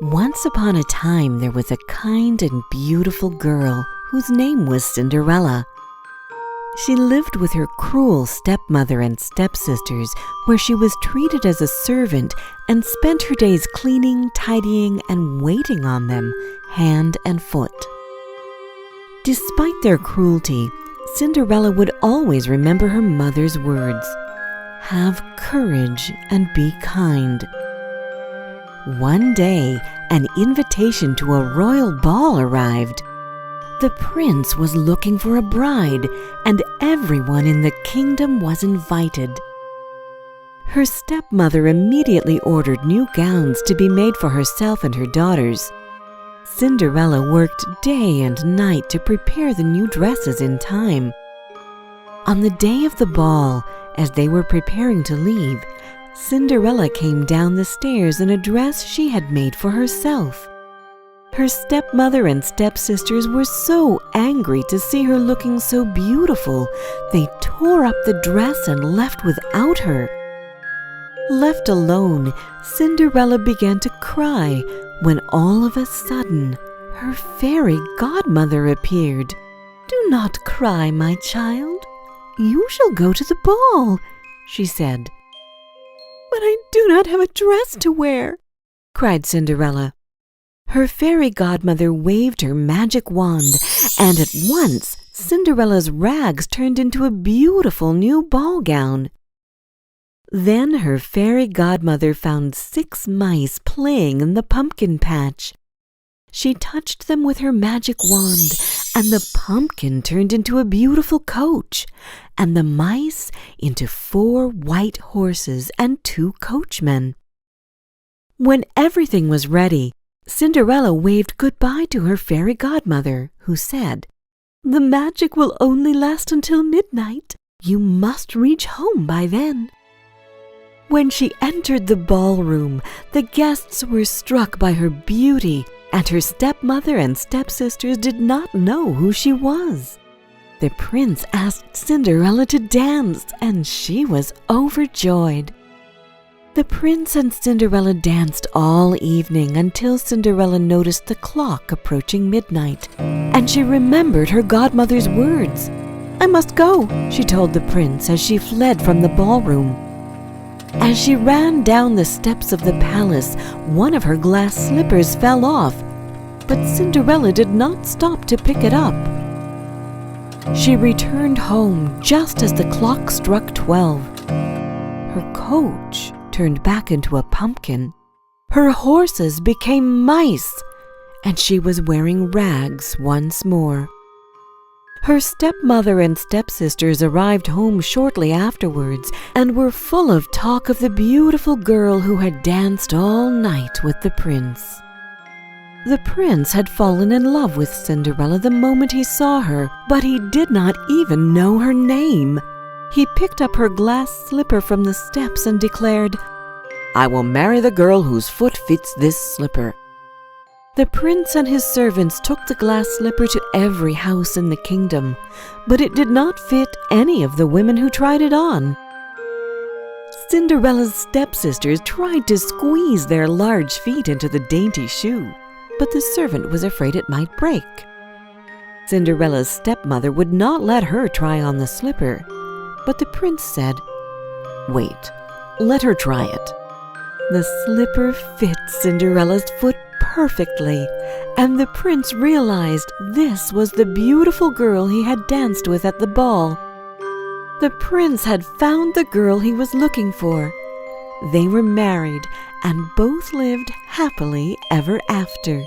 Once upon a time there was a kind and beautiful girl whose name was Cinderella. She lived with her cruel stepmother and stepsisters, where she was treated as a servant and spent her days cleaning, tidying, and waiting on them, hand and foot. Despite their cruelty, Cinderella would always remember her mother's words, "Have courage and be kind." One day, an invitation to a royal ball arrived. The prince was looking for a bride, and everyone in the kingdom was invited. Her stepmother immediately ordered new gowns to be made for herself and her daughters. Cinderella worked day and night to prepare the new dresses in time. On the day of the ball, as they were preparing to leave, Cinderella came down the stairs in a dress she had made for herself. Her stepmother and stepsisters were so angry to see her looking so beautiful, they tore up the dress and left without her. Left alone, Cinderella began to cry when all of a sudden her fairy godmother appeared. "Do not cry, my child. You shall go to the ball," she said. "But I do not have a dress to wear," cried Cinderella. Her fairy godmother waved her magic wand, and at once Cinderella's rags turned into a beautiful new ball gown. Then her fairy godmother found 6 mice playing in the pumpkin patch. She touched them with her magic wand, and the pumpkin turned into a beautiful coach, and the mice into 4 white horses and 2 coachmen. When everything was ready, Cinderella waved goodbye to her fairy godmother, who said, "The magic will only last until midnight. You must reach home by then." When she entered the ballroom, the guests were struck by her beauty, and her stepmother and stepsisters did not know who she was. The prince asked Cinderella to dance, and she was overjoyed. The prince and Cinderella danced all evening until Cinderella noticed the clock approaching midnight, and she remembered her godmother's words. "I must go," she told the prince as she fled from the ballroom. As she ran down the steps of the palace, one of her glass slippers fell off, but Cinderella did not stop to pick it up. She returned home just as the clock struck 12. Her coach turned back into a pumpkin. Her horses became mice, and she was wearing rags once more. Her stepmother and stepsisters arrived home shortly afterwards and were full of talk of the beautiful girl who had danced all night with the prince. The prince had fallen in love with Cinderella the moment he saw her, but he did not even know her name. He picked up her glass slipper from the steps and declared, "I will marry the girl whose foot fits this slipper." The prince and his servants took the glass slipper to every house in the kingdom, but it did not fit any of the women who tried it on. Cinderella's stepsisters tried to squeeze their large feet into the dainty shoe, but the servant was afraid it might break. Cinderella's stepmother would not let her try on the slipper, but the prince said, "Wait, let her try it." The slipper fit Cinderella's foot perfectly, and the prince realized this was the beautiful girl he had danced with at the ball. The prince had found the girl he was looking for. They were married and both lived happily ever after.